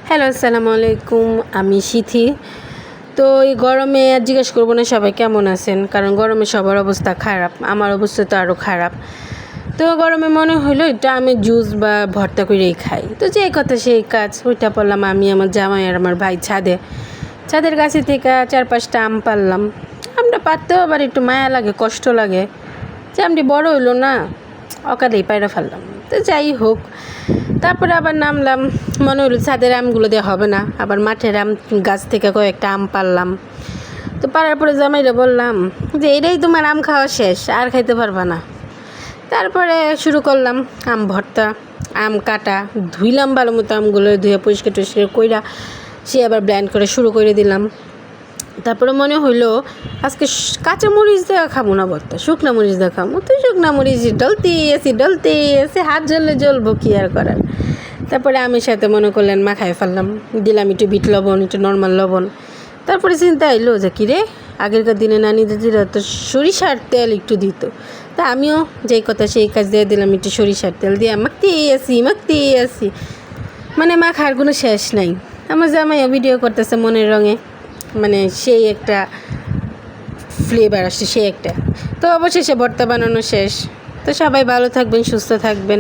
Hello, আসসালামু আলাইকুম। আমি সিথি। তো এই গরমে আর জিজ্ঞেস করবো না সবাই কেমন আছেন, কারণ গরমে সবার অবস্থা খারাপ, আমার অবস্থা তো আরও খারাপ। তো গরমে মনে হলো এটা আমি জুস বা ভর্তা করেই খাই। তো যে কথা সেই কাজ, ওইটা পড়লাম আমি, আমার জামাই আর আমার ভাই ছাদের গাছে থেকে 4-5টা আম পারলাম। আমরা পারতেও আবার একটু মায়া লাগে, কষ্ট লাগে যে আমটি বড় হইলো না, অকালেই পায়রা ফেললাম। তো যাই হোক, তারপরে আবার নামলাম, মনে হলো ছাদের আমগুলো দিয়ে হবে না, আবার মাঠের আম গাছ থেকে কয়েকটা আম পারলাম। তো পারার পরে জামাইরা বললাম যে এটাই তোমার আম খাওয়া শেষ, আর খাইতে পারবা না। তারপরে শুরু করলাম আম ভর্তা, আম কাটা, ধুইলাম ভালো মতো, আমগুলো ধুয়ে পরিষ্কার টরিষ্কার কইরা সে আবার ব্লেন্ড করে শুরু করে দিলাম। তারপরে মনে হইলো আজকে কাঁচা মরিচ দেওয়া খাবো না ভর্তা, শুকনা মরিচ দেওয়া খাবো। তো শুকনা মরিচ ডলতেই এসে হাত জ্বলবো কি আর করার। তারপরে আমি সাথে মনে করলেন মাখায় ফেললাম, দিলাম একটু বিট লবণ, একটু নর্মাল লবণ। তারপরে চিন্তা এলো যে কিরে, আগেরকার দিনে নানি দাদিরা তো সরিষার তেল একটু দিত, তা আমিও যেই কথা সেই কাজ দিয়ে দিলাম, একটু সরিষার তেল দিয়ে মাখতেই আসি, মানে মাখার কোনো শেষ নাই। আমার জামাইও ভিডিও করতেছে মনের রঙে, মানে সেই একটা ফ্লেভার আসছে, সেই একটা। তো অবশেষে ভর্তা বানানো শেষ। তো সবাই ভালো থাকবেন, সুস্থ থাকবেন।